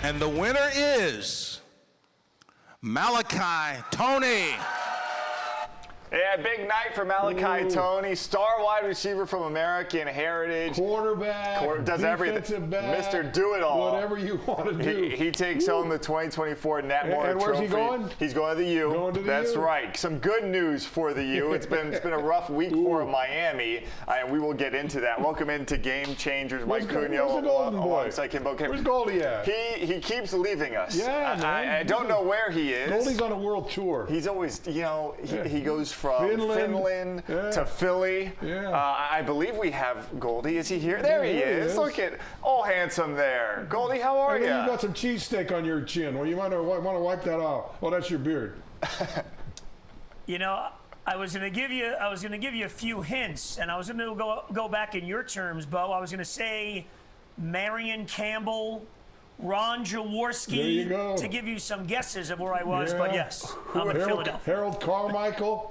And the winner is Malachi Tony. Yeah, big night for Malachi Tony, star wide receiver from American Heritage. Quarterback, does everything. back, Mr. Do-It-All. Whatever you want to do. He takes home the 2024 Netmore and where's Trophy. he going? He's going to the U. Going to the That's U. right. Some good news for the U. It's been a rough week for Miami, and we will get into that. Welcome into Game Changers, Mike Cunio. Where's the Golden Boy? Where's Goldie at? He keeps leaving us. Yeah, man. I don't know where he is. Goldie's on a world tour. He's always, he goes from Finland to Philly. Yeah. I believe we have Goldie. Is he here? There he is. Look at handsome there. Goldie, how are you? You got some cheesesteak on your chin. Well, you might want to wipe that off. Oh, that's your beard. I was going to give you a few hints, and I was going to go back in your terms, Bo. I was going to say Marion Campbell, Ron Jaworski, to give you some guesses of where I was. But yes, I'm in Philadelphia. Harold Carmichael.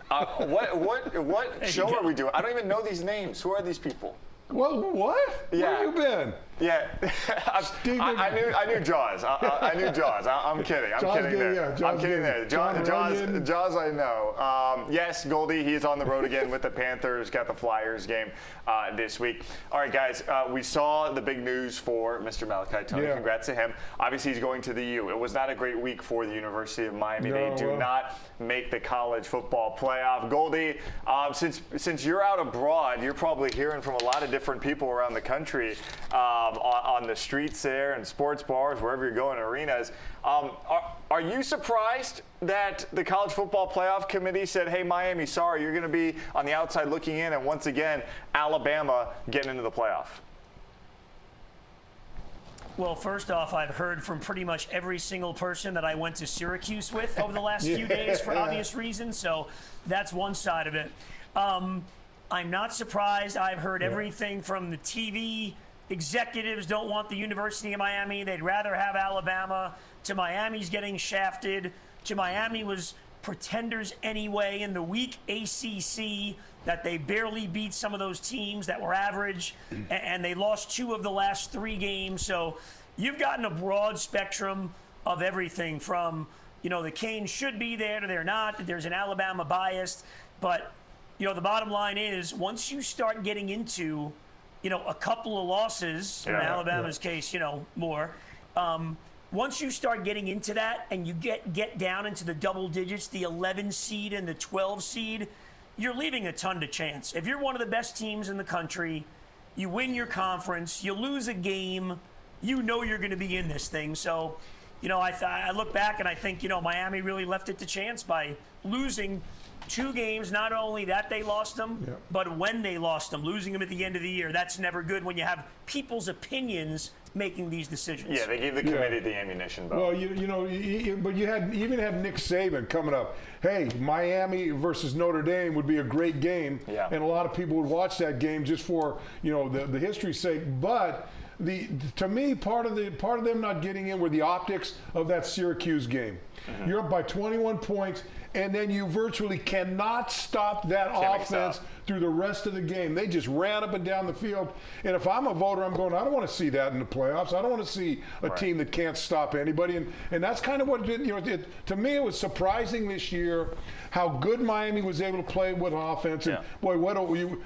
What show are we doing? I don't even know these names. Who are these people? What? Yeah. Where have you been? Yeah, I knew Jaws. I knew Jaws. I'm kidding. I'm kidding there. I'm kidding there. Jaws, I know. Yes, Goldie, he's on the road again with the Panthers. Got the Flyers game this week. All right, guys, we saw the big news for Mr. Malachi Tony. Yeah. Congrats to him. Obviously, he's going to the U. It was not a great week for the University of Miami. They do not make the college football playoff. Goldie, since you're out abroad, you're probably hearing from a lot of different people around the country. On the streets there and sports bars, wherever you're going, arenas. Are you surprised that the College Football Playoff Committee said, hey, Miami, sorry, you're going to be on the outside looking in, and once again, Alabama getting into the playoff? Well, first off, I've heard from pretty much every single person that I went to Syracuse with over the last few days for obvious reasons, so that's one side of it. I'm not surprised. I've heard everything from the TV executives don't want the University of Miami. They'd rather have Alabama, to Miami's getting shafted, to Miami was pretenders anyway in the weak ACC, that they barely beat some of those teams that were average, and they lost 2 of the last 3 games. So you've gotten a broad spectrum of everything from, the Canes should be there to they're not, that there's an Alabama bias. But, the bottom line is once you start getting into a couple of losses, in Alabama's case, more. Once you start getting into that and you get down into the double digits, the 11 seed and the 12 seed, you're leaving a ton to chance. If you're one of the best teams in the country, you win your conference, you lose a game, you're going to be in this thing. So, I look back and I think, Miami really left it to chance by losing 2 games, not only that they lost them, but when they lost them, losing them at the end of the year. That's never good when you have people's opinions making these decisions. Yeah, they gave the committee the ammunition, Bo. Well, but you even have Nick Saban coming up. Hey, Miami versus Notre Dame would be a great game, and a lot of people would watch that game just for the history's sake. But to me, part of them not getting in were the optics of that Syracuse game. You're up by 21 points. And then you virtually cannot stop that offense through the rest of the game. They just ran up and down the field. And if I'm a voter, I'm going, I don't want to see that in the playoffs. I don't want to see a team that can't stop anybody. And that's kind of what, to me, it was surprising this year how good Miami was able to play with offense. And boy,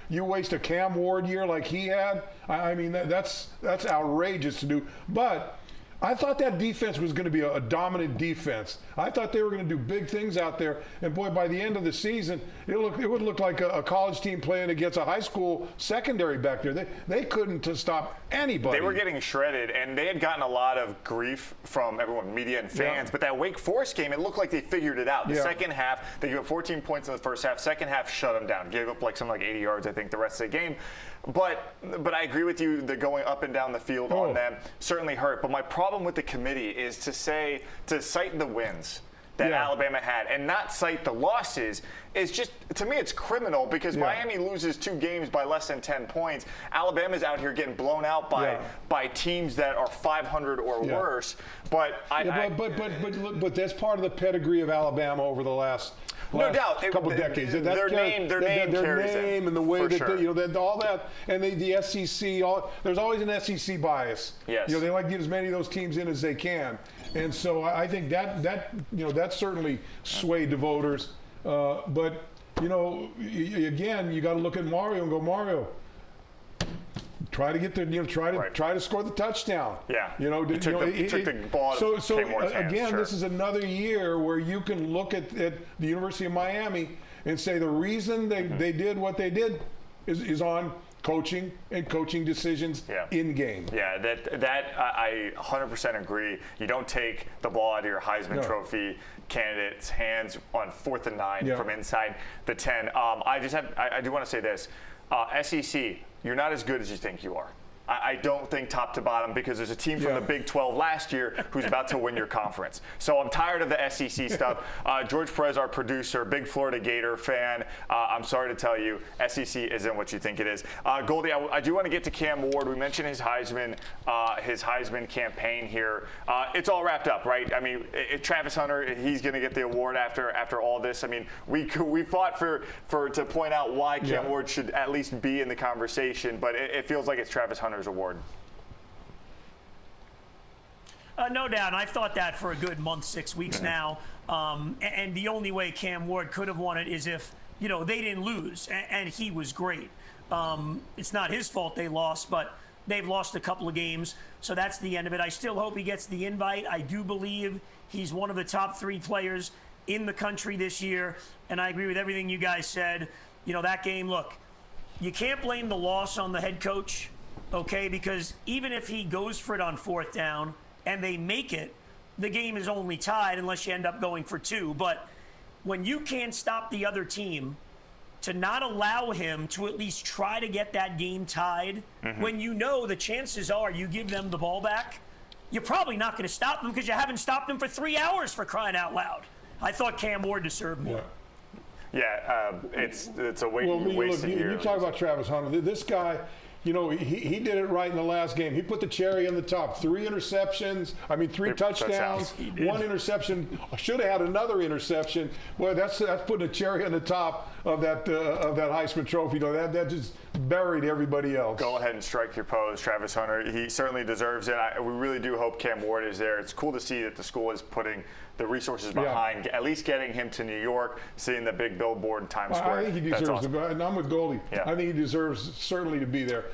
you waste a Cam Ward year like he had. I mean, that's outrageous to do. But I thought that defense was going to be a dominant defense. I thought they were going to do big things out there. And boy, by the end of the season, it would look like a college team playing against a high school secondary back there. They couldn't stop anybody. They were getting shredded, and they had gotten a lot of grief from everyone, media and fans. But that Wake Forest game, it looked like they figured it out. The second half, they gave up 14 points in the first half. Second half, shut them down. Gave up something like 80 yards, I think, the rest of the game. But I agree with you, the going up and down the field on them certainly hurt. But my problem with the committee is to cite the wins that Alabama had and not cite the losses is just, to me, it's criminal because Miami loses 2 games by less than 10 points. Alabama's out here getting blown out by teams that are 500 or worse. But but that's part of the pedigree of Alabama over the last No doubt. couple decades. Their name carries them, and the way for that sure. all that, and the SEC. There's always an SEC bias. Yes. They like to get as many of those teams in as they can, and so I think that certainly swayed the voters. But again, you got to look at Mario and go, Mario, try to get the, try to score the touchdown. Yeah. He took the ball out of Cam Ward's hands, again, sure. this is another year where you can look at the University of Miami and say the reason they did what they did is on coaching and coaching decisions in game. Yeah, that I 100% agree. You don't take the ball out of your Heisman Trophy candidate's hands on 4th and 9 from inside the 10. I do want to say this. SEC, you're not as good as you think you are. I don't think top to bottom, because there's a team from the Big 12 last year who's about to win your conference. So I'm tired of the SEC stuff. George Perez, our producer, big Florida Gator fan. I'm sorry to tell you, SEC isn't what you think it is. Goldie, I do want to get to Cam Ward. We mentioned his Heisman campaign here. It's all wrapped up, right? I mean, Travis Hunter, he's going to get the award after all this. I mean, we fought to point out why Cam Ward should at least be in the conversation, but it feels like it's Travis Hunter's award. No doubt. I've thought that for a good month, 6 weeks now. And the only way Cam Ward could have won it is if, they didn't lose and he was great. It's not his fault they lost, but they've lost a couple of games. So that's the end of it. I still hope he gets the invite. I do believe he's one of the top 3 players in the country this year. And I agree with everything you guys said. That game, look, you can't blame the loss on the head coach. Okay, because even if he goes for it on 4th down and they make it, the game is only tied unless you end up going for 2. But when you can't stop the other team, to not allow him to at least try to get that game tied, when the chances are you give them the ball back, you're probably not going to stop them because you haven't stopped them for 3 hours, for crying out loud. I thought Cam Ward deserved more. Yeah, it's a wasted year. You talk about Travis Hunter. This guy, he did it right in the last game. He put the cherry on the top. 3 touchdowns, 1 interception. Should have had another interception. Boy, that's putting a cherry on the top of that Heisman Trophy. That just buried everybody else. Go ahead and strike your pose, Travis Hunter. He certainly deserves it. We really do hope Cam Ward is there. It's cool to see that the school is putting the resources behind, at least getting him to New York, seeing the big billboard in Times Square. I think he deserves it, and I'm with Goldie. Yeah. I think he deserves certainly to be there.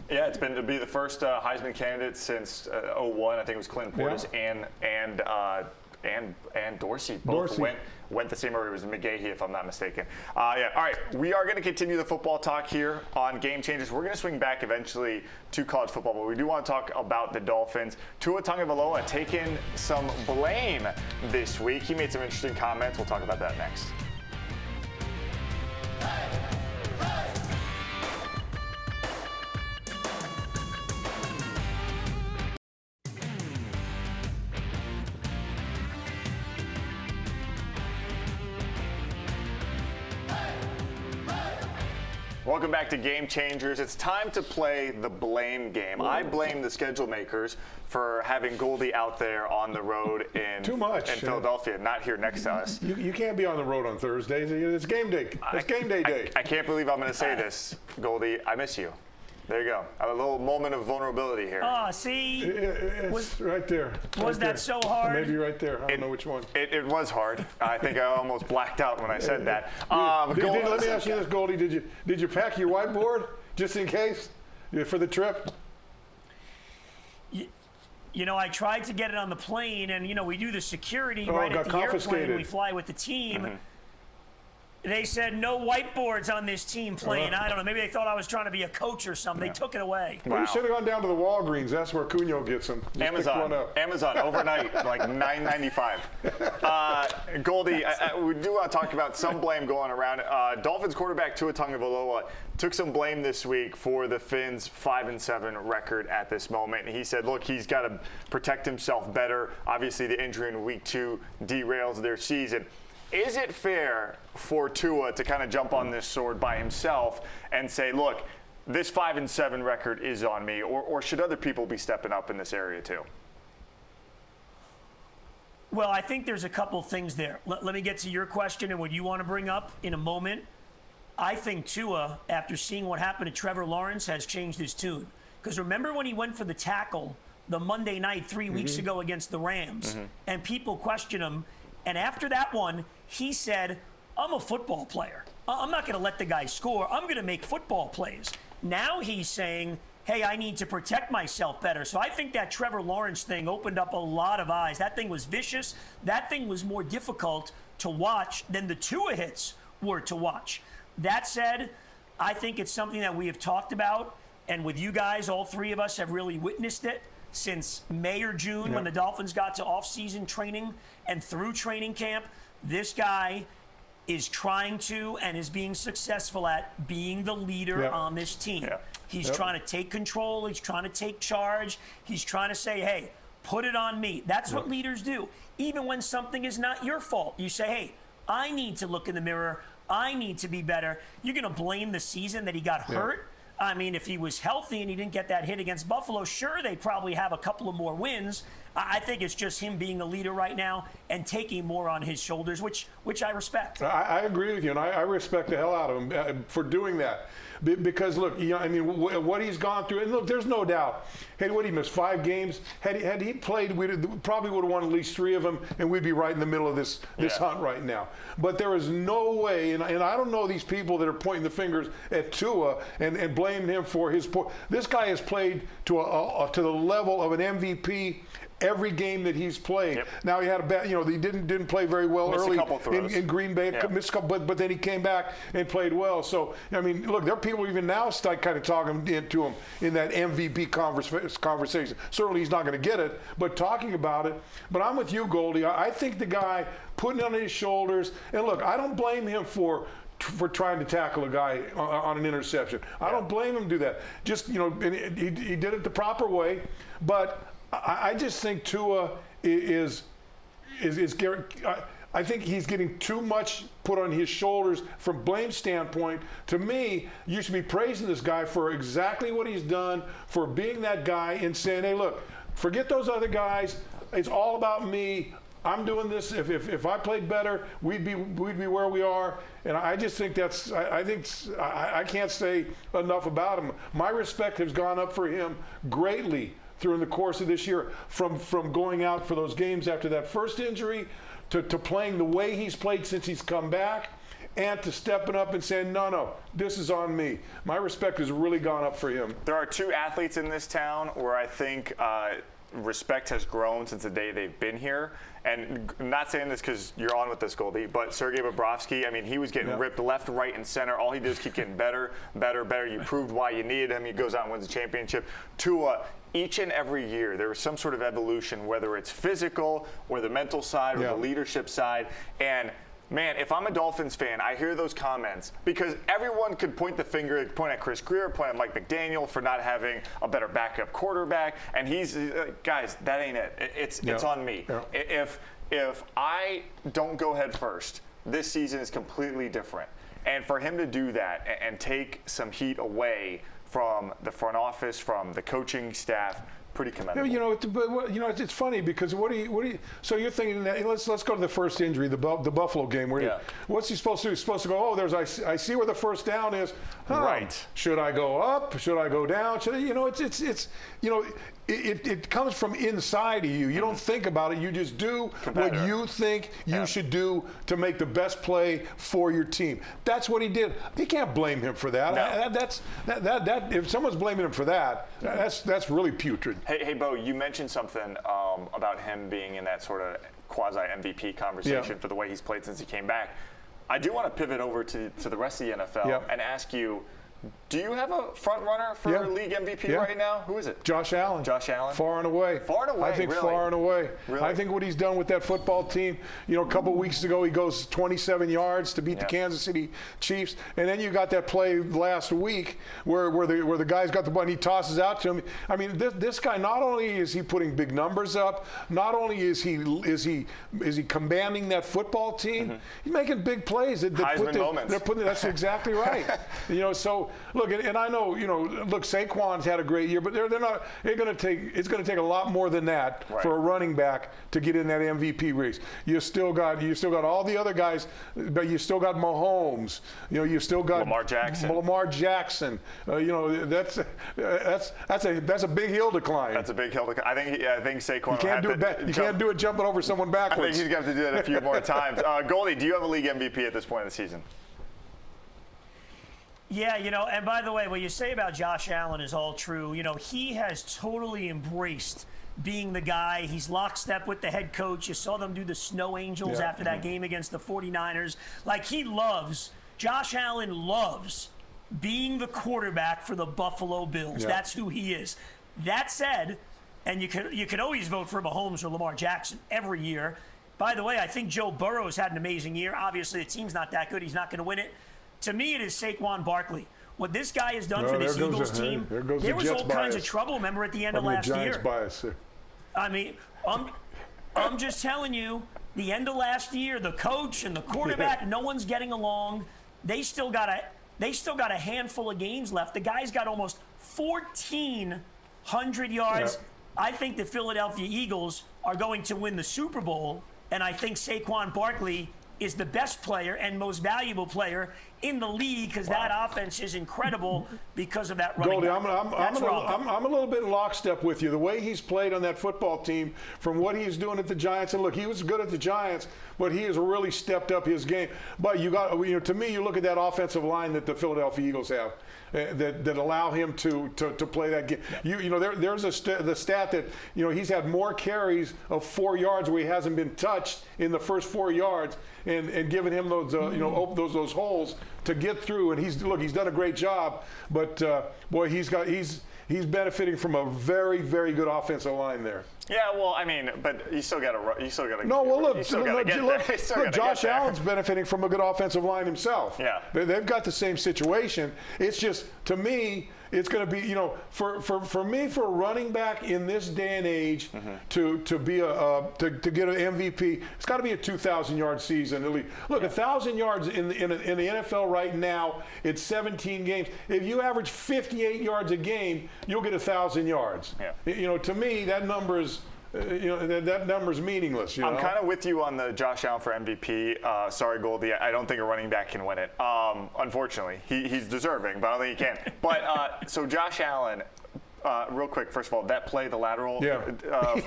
Yeah, it's been to be the first Heisman candidate since 01. I think it was Clinton Portis and Dorsey. Both went the same way. It was McGahee, if I'm not mistaken. All right. We are going to continue the football talk here on Game Changers. We're going to swing back eventually to college football, but we do want to talk about the Dolphins. Tua Tagovailoa taking some blame this week. He made some interesting comments. We'll talk about that next. Welcome back to Game Changers. It's time to play the blame game. I blame the schedule makers for having Goldie out there on the road in Philadelphia, not here next to us. You can't be on the road on Thursdays. It's game day. It's game day. I can't believe I'm going to say this, Goldie. I miss you. There you go. A little moment of vulnerability here. See? It's right there. Was that so hard? Maybe right there. I don't know which one. It was hard. I think I almost blacked out when I said that. Let me ask you this, Goldie. Did you pack your whiteboard just in case for the trip? I tried to get it on the plane, and, we do the security right at the airplane. We fly with the team. Mm-hmm. They said no whiteboards on this team plane. I don't know. Maybe they thought I was trying to be a coach or something. They took it away. Wow. You should have gone down to the Walgreens. That's where Cunho gets them. Amazon overnight, like $9.95. Goldie, we do want to talk about some blame going around. Dolphins quarterback Tua Tagovailoa took some blame this week for the Fins' 5-7 record at this moment. He said, look, he's got to protect himself better. Obviously, the injury in week 2 derails their season. Is it fair for Tua to kind of jump on this sword by himself and say, look, this 5-7 record is on me, or should other people be stepping up in this area too? Well, I think there's a couple things there. Let me get to your question and what you want to bring up in a moment. I think Tua, after seeing what happened to Trevor Lawrence, has changed his tune. Because remember when he went for the tackle the Monday night 3 weeks ago against the Rams, and people questioned him, and after that one, he said, I'm a football player. I'm not going to let the guy score. I'm going to make football plays. Now he's saying, hey, I need to protect myself better. So I think that Trevor Lawrence thing opened up a lot of eyes. That thing was vicious. That thing was more difficult to watch than the Tua hits were to watch. That said, I think it's something that we have talked about, and with you guys, all three of us have really witnessed it since May or June when the Dolphins got to off-season training and through training camp. This guy is trying to and is being successful at being the leader on this team. He's trying to take control. He's trying to take charge. He's trying to say, hey, put it on me. That's what leaders do. Even when something is not your fault, you say, hey, I need to look in the mirror. I need to be better. You're going to blame the season that he got hurt? I mean, if he was healthy and he didn't get that hit against Buffalo, sure, they probably have a couple of more wins. I think it's just him being a leader right now and taking more on his shoulders, which I respect. I agree with you, and I respect the hell out of him for doing that. Because, look, you know, I mean, what he's gone through, and look, there's no doubt. Hey, what, he missed 5 games? Had he played, we probably would have won at least 3 of them, and we'd be right in the middle of this hunt right now. But there is no way, and I don't know these people that are pointing the fingers at Tua and blaming him for his poor. This guy has played to the level of an MVP every game that he's played. Now he had a bad, you know, he didn't play very well early in Green Bay, missed a couple, but then he came back and played well. So I mean, look, there are people even now start kind of talking to him in that MVP conversation. Certainly he's not going to get it, but talking about it. But I'm with you, Goldie. I think the guy putting it on his shoulders, and look, I don't blame him for trying to tackle a guy on an interception. I don't blame him to do that. Just, you know, he did it the proper way, but I just think Tua is I think he's getting too much put on his shoulders from blame standpoint. To me, you should be praising this guy for exactly what he's done, for being that guy and saying, hey, look, forget those other guys. It's all about me. I'm doing this. If I played better, we'd be where we are. And I just think I can't say enough about him. My respect has gone up for him greatly during the course of this year, from going out for those games after that first injury to playing the way he's played since he's come back, and to stepping up and saying, no, this is on me. My respect has really gone up for him. There are 2 athletes in this town where I think respect has grown since the day they've been here. And I'm not saying this because you're on with this, Goldie, but Sergei Bobrovsky, I mean, he was getting ripped left, right, and center. All he did is keep getting better. You proved why you needed him. He goes out and wins the championship. Tua, each and every year, there is some sort of evolution, whether it's physical or the mental side or the leadership side. And man, if I'm a Dolphins fan, I hear those comments because everyone could point the finger, point at Chris Greer, point at Mike McDaniel for not having a better backup quarterback, and he's guys, that ain't it. It's on me. If I don't go head first, this season is completely different. And for him to do that and take some heat away from the front office, from the coaching staff, pretty commendable. You know, it's funny because what do you? So you're thinking that let's go to the first injury, the Buffalo game. What's he supposed to do? He's supposed to go. Oh, I see where the first down is. Right. Should I go up? Should I go down? It comes from inside of you. You don't think about it. You just do what you think you should do to make the best play for your team. That's what he did. You can't blame him for that. No. That if someone's blaming him for that, that's really putrid. Hey, Bo, you mentioned something about him being in that sort of quasi-MVP conversation for the way he's played since he came back. I do want to pivot over to the rest of the NFL and ask you, do you have a front runner for league MVP right now? Who is it? Josh Allen. Josh Allen? Far and away. Far and away, I think really? Far and away. Really? I think what he's done with that football team, you know, a couple weeks ago he goes 27 yards to beat the Kansas City Chiefs, and then you got that play last week where the guy's got the ball and he tosses out to him. I mean, this guy, not only is he putting big numbers up, not only is he commanding that football team, he's making big plays. Heisman moments. That's exactly right. You know, so look, and I know, look, Saquon's had a great year, but they're not. It's going to take a lot more than that for a running back to get in that MVP race. You still got all the other guys, but you still got Mahomes. You still got Lamar Jackson. That's a big hill to climb. That's a big hill to climb. I think Saquon. You can't do it jumping over someone backwards. I think he's going to have to do that a few more times. Goldie, do you have a league MVP at this point in the season? Yeah, and by the way, what you say about Josh Allen is all true. He has totally embraced being the guy. He's lockstep with the head coach. You saw them do the Snow Angels after that game against the 49ers. Like, Josh Allen loves being the quarterback for the Buffalo Bills. That's who he is. That said, and you can always vote for Mahomes or Lamar Jackson every year. By the way, I think Joe Burrow's had an amazing year. Obviously, the team's not that good. He's not going to win it. To me, it is Saquon Barkley. What this guy has done for this Eagles team, there was all kinds of trouble, remember, at the end of last year. Bias. I mean, I'm just telling you, the end of last year, the coach and the quarterback, no one's getting along. They still got a handful of games left. The guy's got almost 1,400 yards. Yep. I think the Philadelphia Eagles are going to win the Super Bowl, and I think Saquon Barkley is the best player and most valuable player in the league because that offense is incredible because of that running Goldie, back. I'm a little bit in lockstep with you. The way he's played on that football team from what he's doing at the Giants, and look, he was good at the Giants, but he has really stepped up his game. But to me, you look at that offensive line that the Philadelphia Eagles have that allow him to play that game. There's the stat that he's had more carries of 4 yards where he hasn't been touched in the first 4 yards, and giving him those those holes to get through. And he's done a great job. But boy, he's benefiting from a very, very good offensive line there. Yeah, well, I mean, but you still got to. No, well, look, Josh Allen's benefiting from a good offensive line himself. Yeah, they've got the same situation. It's just, to me, it's going to be, for me, for a running back in this day and age, to be to get an MVP, it's got to be a 2,000-yard season at least. Look, 1,000 yards in the NFL right now, it's 17 games. If you average 58 yards a game, you'll get 1,000 yards. Yeah. To me, that number is. That number's meaningless. I'm kind of with you on the Josh Allen for MVP. Sorry, Goldie, I don't think a running back can win it. Unfortunately, he's deserving, but I don't think he can. But so Josh Allen, real quick. First of all, that play, the lateral,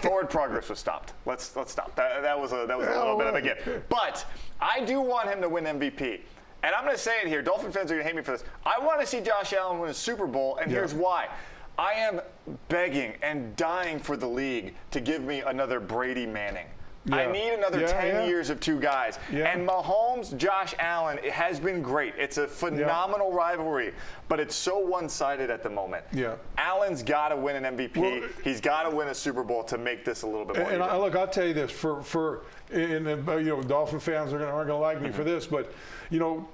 forward progress was stopped. Let's stop. That was a little bit of a gift. But I do want him to win MVP. And I'm going to say it here. Dolphin fans are going to hate me for this. I want to see Josh Allen win a Super Bowl, and here's why. I am begging and dying for the league to give me another Brady Manning. Yeah. I need another 10 years of two guys. Yeah. And Mahomes, Josh Allen, it has been great. It's a phenomenal rivalry, but it's so one-sided at the moment. Yeah. Allen's got to win an MVP. Well, he's got to win a Super Bowl to make this a little bit more. And look, I'll tell you this: Dolphin fans aren't going to like me for this, but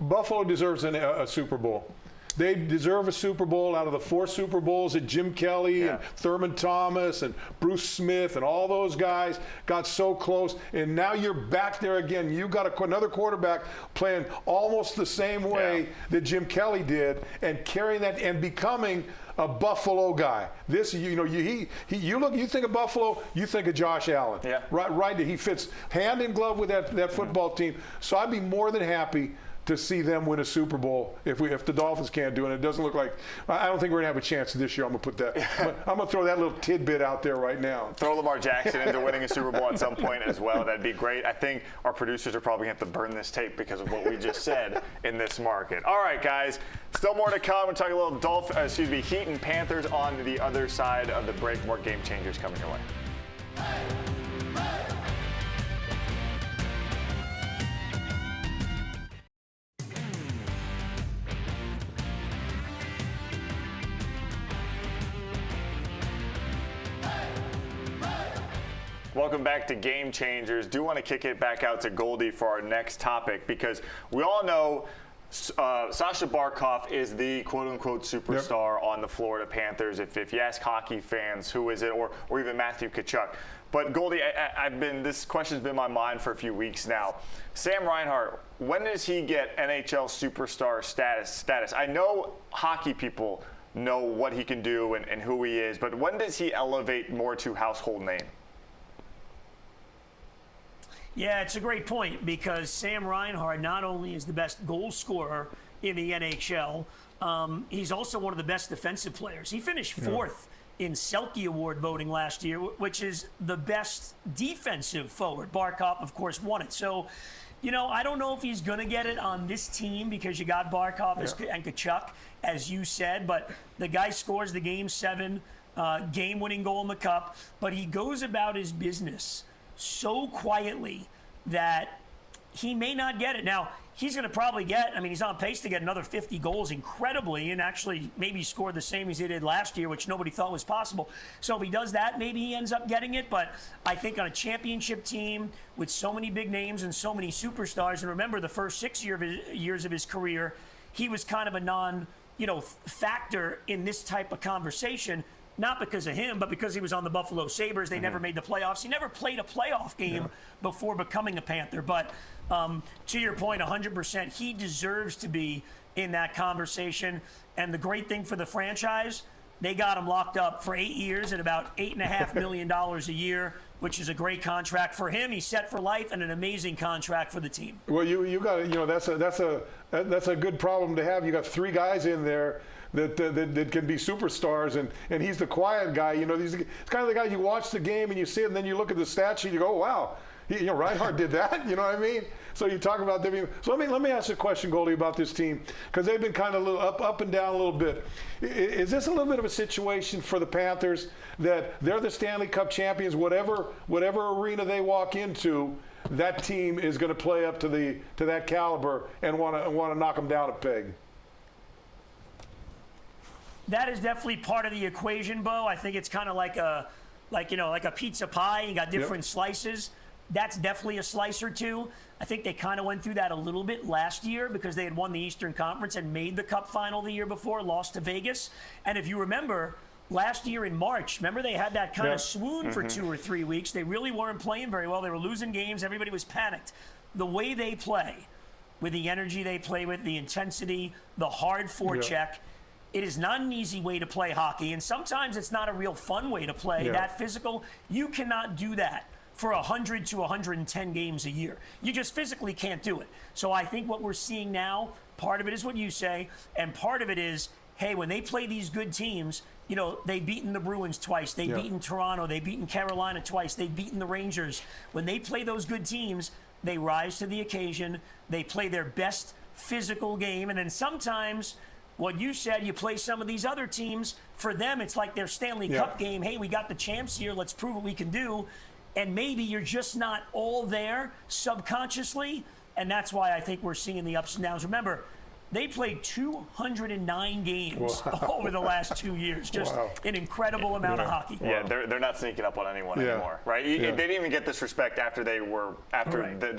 Buffalo deserves a Super Bowl. They deserve a Super Bowl out of the 4 Super Bowls that Jim Kelly and Thurman Thomas and Bruce Smith and all those guys got so close. And now you're back there again. You got another quarterback playing almost the same way that Jim Kelly did and carrying that and becoming a Buffalo guy. This, you think of Buffalo, you think of Josh Allen. Yeah. Right. He fits hand in glove with that football team. So I'd be more than happy to see them win a Super Bowl if the Dolphins can't do it. It doesn't look like I don't think we're gonna have a chance this year. I'm gonna throw that little tidbit out there right now. Throw Lamar Jackson into winning a Super Bowl at some point as well. That'd be great. I think our producers are probably gonna have to burn this tape because of what we just said in this market. All right, guys. Still more to come. We're talking a little Heat and Panthers on the other side of the break. More game changers coming your way. Welcome back to Game Changers. Do want to kick it back out to Goldie for our next topic because we all know Sasha Barkov is the quote-unquote superstar on the Florida Panthers. If you ask hockey fans who is it, or even Matthew Tkachuk. But Goldie, this question's been in my mind for a few weeks now. Sam Reinhart, when does he get NHL superstar status? I know hockey people know what he can do and who he is, but when does he elevate more to household name? Yeah, it's a great point because Sam Reinhart not only is the best goal scorer in the NHL, he's also one of the best defensive players. He finished fourth in Selke Award voting last year, which is the best defensive forward. Barkov, of course, won it. So, I don't know if he's going to get it on this team because you got Barkov and Tkachuk, as you said, but the guy scores the Game 7 game-winning goal in the Cup, but he goes about his business so quietly that he may not get it. Now, he's going to probably he's on pace to get another 50 goals incredibly and actually maybe score the same as he did last year, which nobody thought was possible. So if he does that, maybe he ends up getting it. But I think on a championship team with so many big names and so many superstars, and remember the first 6 years of his career, he was kind of a factor in this type of conversation. Not because of him, but because he was on the Buffalo Sabres. They never made the playoffs. He never played a playoff game before becoming a Panther. But to your point, 100%, he deserves to be in that conversation. And the great thing for the franchise, they got him locked up for 8 years at about $8.5 million a year, which is a great contract for him. He's set for life and an amazing contract for the team. Well, you got that's a good problem to have. You got 3 guys in there that can be superstars, and he's the quiet guy. He's kind of the guy you watch the game and you see it, and then you look at the stat sheet, you go, oh, wow, Reinhart did that. You know what I mean? So you talk about them. So let me ask you a question, Goldie, about this team, because they've been kind of a little up and down a little bit. Is this a little bit of a situation for the Panthers that they're the Stanley Cup champions, whatever arena they walk into, that team is going to play up to that caliber and want to knock them down a peg? That is definitely part of the equation, Bo. I think it's kind of like a pizza pie. You got different slices. That's definitely a slice or two. I think they kind of went through that a little bit last year because they had won the Eastern Conference and made the Cup final the year before, lost to Vegas. And if you remember, last year in March, remember they had that kind of swoon for 2 or 3 weeks. They really weren't playing very well. They were losing games. Everybody was panicked. The way they play, with the energy they play with, the intensity, the hard forecheck, it is not an easy way to play hockey, and sometimes it's not a real fun way to play. That physical, you cannot do that for 100 to 110 games a year. You just physically can't do it. So I think what we're seeing now, part of it is what you say, and part of it is, hey, when they play these good teams, they've beaten the Bruins twice, they've beaten Toronto, they've beaten Carolina twice, they've beaten the Rangers. When they play those good teams, they rise to the occasion, they play their best physical game, and then sometimes what you said, you play some of these other teams, for them it's like their Stanley Cup game. Hey, we got the champs here, let's prove what we can do. And maybe you're just not all there subconsciously, and that's why I think we're seeing the ups and downs. Remember, they played 209 games over the last 2 years. Just an incredible amount of hockey. Yeah, they're not sneaking up on anyone anymore, right? They didn't even get this respect after they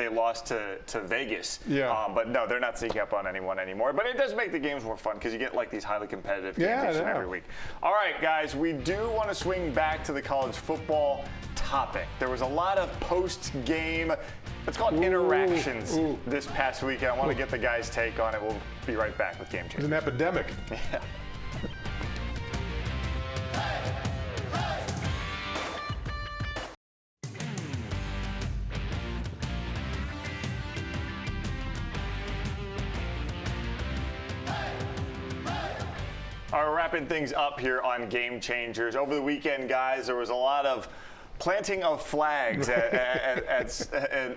lost to Vegas. But no, they're not sneaking up on anyone anymore. But it does make the games more fun because you get like these highly competitive games each and every week. All right, guys, we do want to swing back to the college football topic. There was a lot of post-game, let's call it interactions this past weekend. I want to get the guys' take on it. We'll be right back with Game Changers. It's an epidemic. Yeah. All right, wrapping things up here on Game Changers. Over the weekend, guys, there was a lot of planting of flags at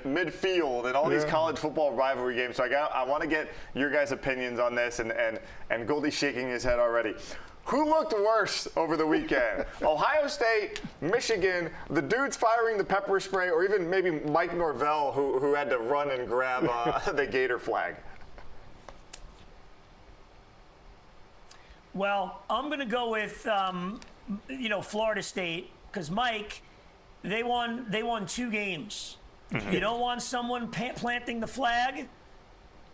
midfield and all these college football rivalry games. So I want to get your guys' opinions on this, and Goldie's shaking his head already. Who looked worse over the weekend? Ohio State, Michigan, the dudes firing the pepper spray, or even maybe Mike Norvell who had to run and grab the Gator flag? Well, I'm going to go with Florida State, because Mike, they won 2 games. You don't want someone planting the flag.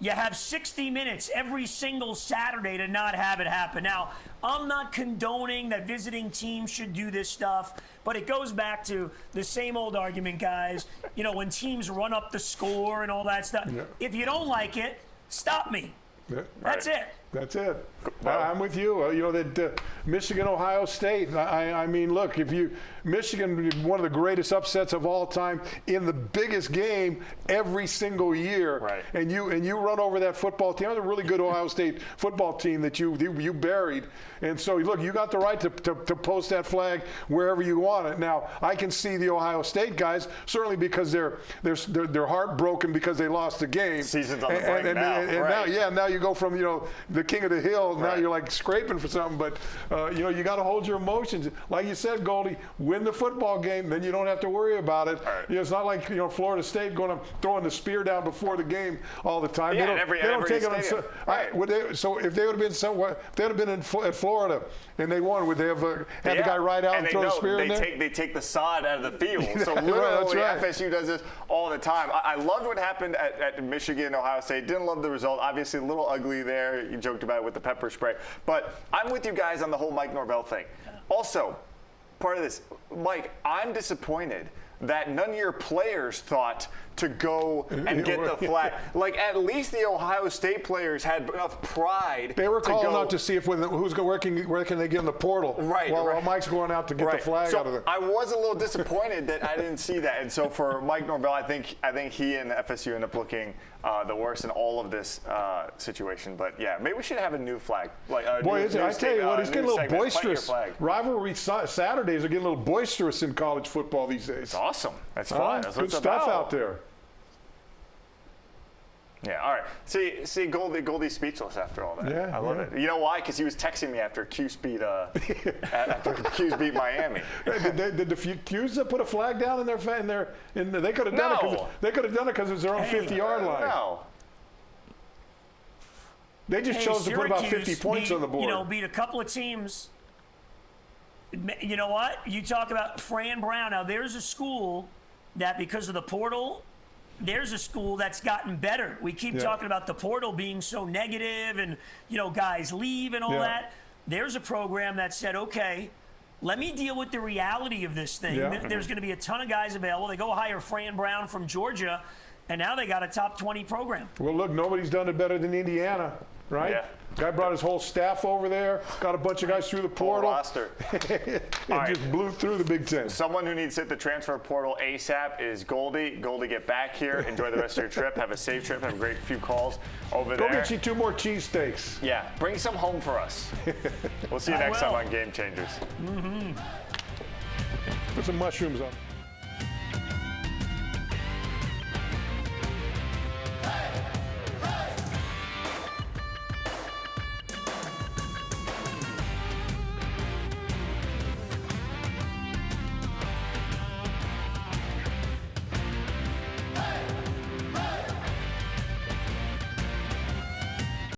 You have 60 minutes every single Saturday to not have it happen. Now, I'm not condoning that visiting teams should do this stuff, but it goes back to the same old argument, guys. You know, when teams run up the score and all that stuff. Yeah. If you don't like it, stop me. Yeah. That's it. That's it. I'm with you. You know, that Michigan, Ohio State. I mean, look, Michigan, one of the greatest upsets of all time in the biggest game every single year. Right. And you run over that football team. That was a really good Ohio State football team that you buried. And so, look, you got the right to post that flag wherever you want it. Now, I can see the Ohio State guys, certainly because they're heartbroken because they lost the game. Season's on the brink now. Now you go from, you know, the king of the hill, now you're like scraping for something. But, you know, you got to hold your emotions. Like you said, Goldie, win the football game, then you don't have to worry about it. Right. You know, it's not like, you know, Florida State throwing the spear down before the game all the time. Yeah, they don't take it on. Right. So if they would have been somewhere, if they would have been at Florida and they won, would they have had the guy right out and throw the spear in there? They take the sod out of the field. So literally, FSU does this all the time. I loved what happened at Michigan, Ohio State. Didn't love the result. Obviously, a little ugly there. You joked about it with the pepper spray. But I'm with you guys on the whole Mike Norvell thing. Also, part of this, Mike, I'm disappointed that none of your players thought to go and get the flag. Like, at least the Ohio State players had enough pride. They were calling out to see if where can they get in the portal. Right. While Mike's going out to get the flag out of there. I was a little disappointed that I didn't see that. And so for Mike Norvell, I think he and FSU end up looking the worst in all of this situation. But yeah, maybe we should have a new flag. Like I tell you what, it's getting a little boisterous. Rivalry Saturdays are getting a little boisterous in college football these days. It's awesome. That's fun. That's good stuff out there. Yeah, all right. See, Goldie's speechless after all that. Yeah, I love it. You know why? Because he was texting me after Q's beat Miami. Did the Q's put a flag down in their they could have done it. They could have done it because it's their own 50-yard line. No. They just chose to put about 50 points on the board. You know, beat a couple of teams. You know what? You talk about Fran Brown. Now, there's a school that because of the portal, there's a school that's gotten better. We keep talking about the portal being so negative and, you know, guys leave and all that. There's a program that said, okay, let me deal with the reality of this thing. There's going to be a ton of guys available. They go hire Fran Brown from Georgia, and now they got a top 20 program. Well, look, nobody's done it better than Indiana, right? Yeah. Guy brought his whole staff over there, got a bunch of guys through the portal. Roster. Just blew through the Big Ten. Someone who needs to hit the transfer portal ASAP is Goldie. Goldie, get back here. Enjoy the rest of your trip. Have a safe trip. Have a great few calls over there. Go get you 2 more cheesesteaks. Yeah, bring some home for us. We'll see you next time on Game Changers. Put some mushrooms on.